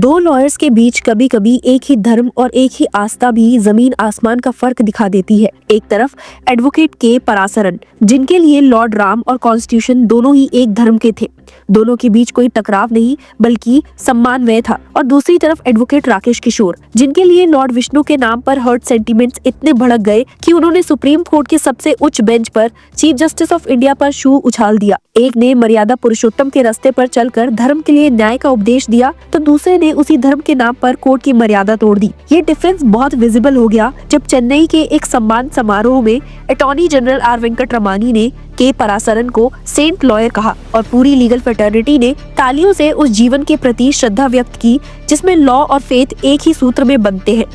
दो लॉयर्स के बीच कभी कभी एक ही धर्म और एक ही आस्था भी जमीन आसमान का फर्क दिखा देती है। एक तरफ एडवोकेट के पराशरन, जिनके लिए लॉर्ड राम और कॉन्स्टिट्यूशन दोनों ही एक धर्म के थे, दोनों के बीच कोई टकराव नहीं बल्कि सम्मानवय था। और दूसरी तरफ एडवोकेट राकेश किशोर, जिनके लिए लॉर्ड विष्णु के नाम पर हर्ट सेंटिमेंट्स इतने भड़क गए कि उन्होंने सुप्रीम कोर्ट के सबसे उच्च बेंच पर चीफ जस्टिस ऑफ इंडिया पर शू उछाल दिया। एक ने मर्यादा पुरुषोत्तम के रास्ते पर चलकर धर्म के लिए न्याय का उपदेश दिया, तो दूसरे ने उसी धर्म के नाम पर कोर्ट की मर्यादा तोड़ दी। ये डिफरेंस बहुत विजिबल हो गया जब चेन्नई के एक सम्मान समारोह में attorney general R Venkataramani ने के पराशरन को सेंट लॉयर कहा और पूरी लीगल फ्रेटर्निटी ने तालियों से उस जीवन के प्रति श्रद्धा व्यक्त की जिसमें लॉ और फेथ एक ही सूत्र में बनते हैं।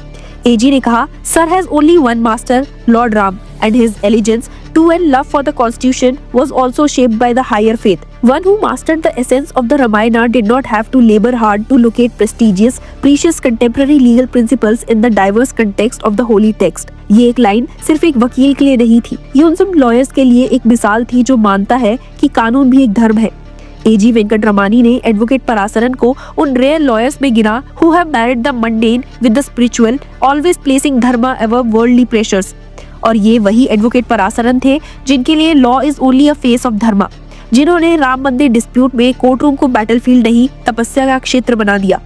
एजी ने कहा, sir has only one master, Lord Ram, and his allegiance to and love for the constitution was also shaped by the higher faith. One who mastered the essence of the Ramayana did not have to labor hard to locate prestigious, precious contemporary legal principles in the diverse context of the holy text. ये एक line सिर्फ एक वकील के लिए नहीं थी, ये उन सब लॉयर्स के लिए एक मिसाल थी जो मानता है कि कानून भी एक धर्म है। एजी वेंकट रमानी ने एडवोकेट पराशरन को उन रेयर लॉयर्स में गिना who have married the mundane with the spiritual, always placing dharma above worldly pressures. और ये वही एडवोकेट पराशरन थे जिनके लिए law is only a face of dharma, जिन्होंने राम मंदिर डिस्प्यूट में कोर्टरूम को बैटलफील्ड नहीं तपस्या का क्षेत्र बना दिया।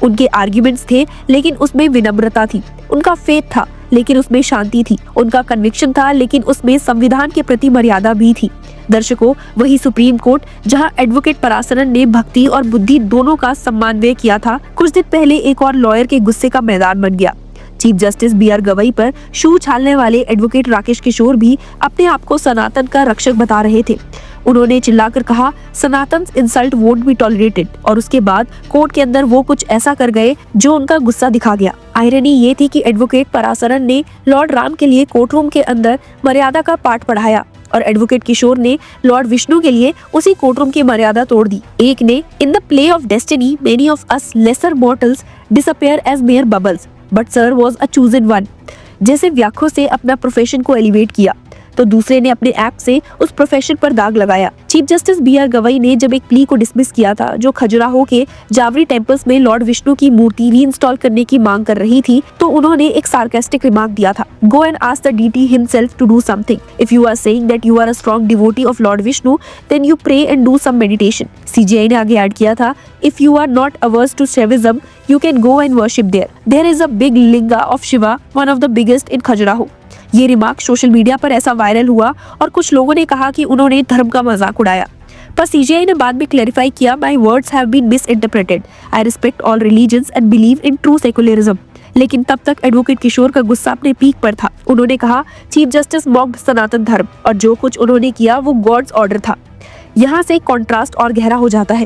उनके आर्ग्यूमेंट्स थे लेकिन उसमें विनम्रता थी, उनका फेथ था लेकिन उसमें शांति थी, उनका कन्विक्शन था लेकिन उसमें संविधान के प्रति मर्यादा भी थी। दर्शकों, वही सुप्रीम कोर्ट जहां एडवोकेट पराशरन ने भक्ति और बुद्धि दोनों का सम्मानव्य किया था, कुछ दिन पहले एक और लॉयर के गुस्से का मैदान बन गया। Chief justice B R. गवई पर शू उछालने वाले एडवोकेट राकेश किशोर भी अपने आप को सनातन का रक्षक बता रहे थे। उन्होंने चिल्लाकर कहा, सनातन इंसल्ट वोंट बी टॉलरेटेड, और उसके बाद कोर्ट के अंदर वो कुछ ऐसा कर गए जो उनका गुस्सा दिखा गया। आयरनी ये थी कि एडवोकेट पराशरन ने लॉर्ड राम के लिए कोर्टरूम के अंदर मर्यादा का पाठ पढ़ाया और एडवोकेट किशोर ने लॉर्ड विष्णु के लिए उसी कोर्टरूम की मर्यादा तोड़ दी। एक ने in the play of destiny many of us lesser mortals disappear as mere bubbles but sir was a chosen one. जैसे व्याख्या से अपना प्रोफेशन को एलिवेट किया तो दूसरे ने अपने एक्ट से उस प्रोफेशन पर दाग लगाया। Chief justice B R. गवई ने जब एक प्ली को डिसमिस किया था जो खजुराहो के जावरी टेम्पल्स में लॉर्ड विष्णु की मूर्ति रीइंस्टॉल करने की मांग कर रही थी, तो उन्होंने एक सार्कास्टिक रिमार्क दिया था, go and ask the deity himself to do something. If you are saying that you are a strong devotee of Lord Vishnu then you pray and do some meditation. CJI ने आगे add किया था, if you are not averse to Shaivism you can go and worship there. There is a big linga of Shiva, one of the biggest in Khajuraho. ये remark social media पर ऐसा viral हुआ और कुछ लोगों ने कहा कि उन्होंने धर्म का मजाक उड़ाया, पर सीजीआई ने बाद में क्लैरिफाई किया, my words have been misinterpreted, I respect all religions and believe in true secularism. लेकिन तब तक एडवोकेट किशोर का गुस्सा अपने पीक पर था। उन्होंने कहा, चीफ जस्टिस मॉक्ड सनातन धर्म और जो कुछ उन्होंने किया वो गॉड्स ऑर्डर था। यहाँ से कॉन्ट्रास्ट और गहरा हो जाता है।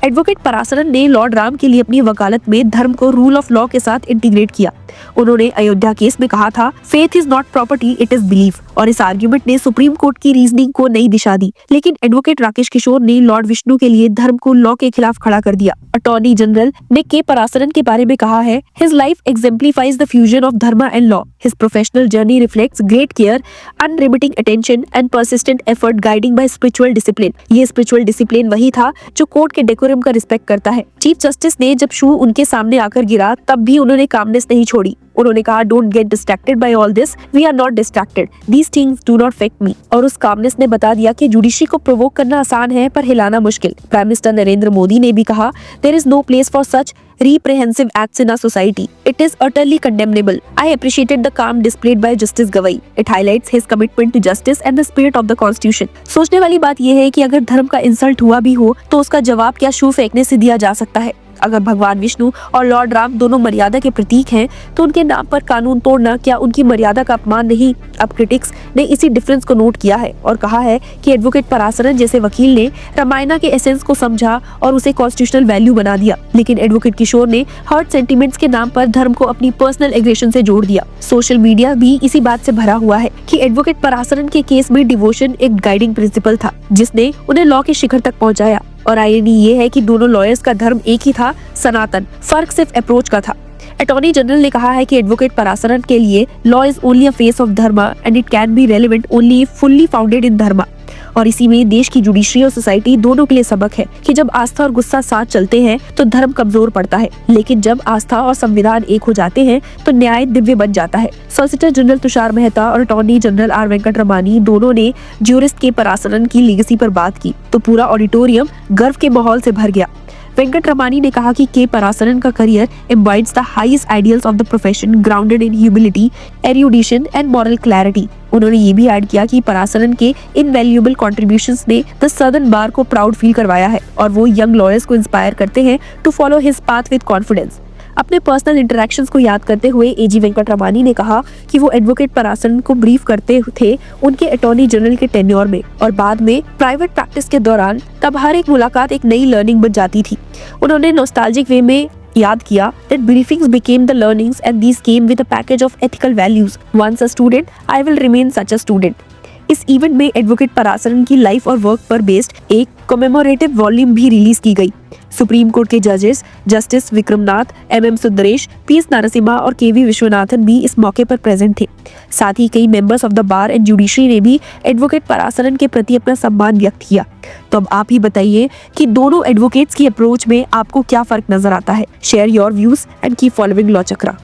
एडवोकेट पराशरन ने लॉर्ड राम के लिए अपनी वकालत में धर्म को रूल ऑफ लॉ के साथ इंटीग्रेट किया। उन्होंने अयोध्या केस में कहा था, faith is not property it is belief, और इस आर्ग्यूमेंट ने सुप्रीम कोर्ट की रीजनिंग को नई दिशा दी। लेकिन एडवोकेट राकेश किशोर ने लॉर्ड विष्णु के लिए धर्म को लॉ के खिलाफ खड़ा कर दिया। अटॉर्नी जनरल ने के पराशरन के बारे में कहा है, his life exemplifies the fusion of dharma and law, his professional journey reflects great care, unremitting attention and persistent effort guiding by spiritual discipline. ये स्पिरिचुअल डिसिप्लिन वही था जो कोर्ट के डेकोरम का रिस्पेक्ट करता है। चीफ जस्टिस ने जब शू उनके सामने आकर गिरा तब भी उन्होंने कामनेस नहीं छोड़ी। उन्होंने कहा, don't get distracted by all this, we are not distracted, these things do not affect me. और उस कामनेस ने बता दिया कि जुडिशरी को प्रोवोक करना आसान है पर हिलाना मुश्किल। प्राइम मिनिस्टर नरेंद्र मोदी ने भी कहा, there is no place for such reprehensive acts in our society. It is utterly condemnable. I appreciated the calm displayed by Justice Gawai. It highlights his commitment to justice and the spirit of the Constitution. सोचने वाली बात यह है कि अगर धर्म का insult हुआ भी हो तो उसका जवाब क्या शू फेंकने से दिया जा सकता है। अगर भगवान विष्णु और लॉर्ड राम दोनों मर्यादा के प्रतीक हैं तो उनके नाम पर कानून तोड़ना क्या उनकी मर्यादा का अपमान नहीं। अब क्रिटिक्स ने इसी डिफरेंस को नोट किया है और कहा है कि एडवोकेट पराशरन जैसे वकील ने रामायण के एसेंस को समझा और उसे कॉन्स्टिट्यूशनल वैल्यू बना दिया, लेकिन एडवोकेट किशोर ने हर्ट सेंटिमेंट्स के नाम पर धर्म को अपनी पर्सनल एग्रेशन से जोड़ दिया। सोशल मीडिया भी इसी बात से भरा हुआ है कि एडवोकेट पराशरन के केस में डिवोशन एक गाइडिंग प्रिंसिपल था जिसने उन्हें लॉ के शिखर तक पहुंचाया। और आयरनी ये है कि दोनों लॉयर्स का धर्म एक ही था, सनातन। फर्क सिर्फ अप्रोच का था। अटॉर्नी जनरल ने कहा है कि एडवोकेट पराशरन के लिए law is only a face of dharma and it can be relevant only fully founded in dharma. और इसी में देश की जुडिशरी और सोसाइटी दोनों के लिए सबक है कि जब आस्था और गुस्सा साथ चलते हैं तो धर्म कमजोर पड़ता है, लेकिन जब आस्था और संविधान एक हो जाते हैं तो न्याय दिव्य बन जाता है। सॉलिसिटर जनरल तुषार मेहता और अटॉर्नी जनरल आर वेंकटरमणी दोनों ने ज्यूरिस्ट के परासरन की लीगेसी पर बात की तो पूरा ऑडिटोरियम गर्व के माहौल से भर गया। वेंकटरमणी ने कहा कि के परासरन का career embodies the highest ideals of the profession, grounded in humility, erudition and moral clarity. उन्होंने ये भी ऐड किया कि परासरन के इनवैल्यूएबल कंट्रीब्यूशंस ने द सदर्न बार को प्राउड फील करवाया है और वो यंग लॉयर्स को इंस्पायर करते हैं to follow his path with confidence. अपने पर्सनल इंटरेक्शंस को याद करते हुए एजी वेंकटरमणी ने कहा कि वो एडवोकेट परासरन को ब्रीफ करते थे उनके अटॉर्नी जनरल के टेन्योर में और बाद में प्राइवेट प्रैक्टिस के दौरान, तब हर एक मुलाकात एक नई लर्निंग बन जाती थी। उन्होंने नॉस्टैल्जिक वे में याद किया that briefings became the learnings and these came with a package of ethical values. Once a student, I will remain such a student. इस इवेंट में एडवोकेट परासरन की लाइफ और वर्क पर बेस्ड एक कमेमोरेटिव वॉल्यूम भी रिलीज की गई। Supreme court के जजेस justice Vikramnath, M Sundaresh, P S. Narasimha और के.वी. विश्वनाथन भी इस मौके पर प्रेजेंट थे। साथ ही कई members of the bar and judiciary ने भी एडवोकेट परासरन के प्रति अपना सम्मान व्यक्त किया। तो अब आप ही बताइए कि दोनों एडवोकेट्स की अप्रोच में आपको क्या फर्क नजर आता है। Share your views and keep following law chakra.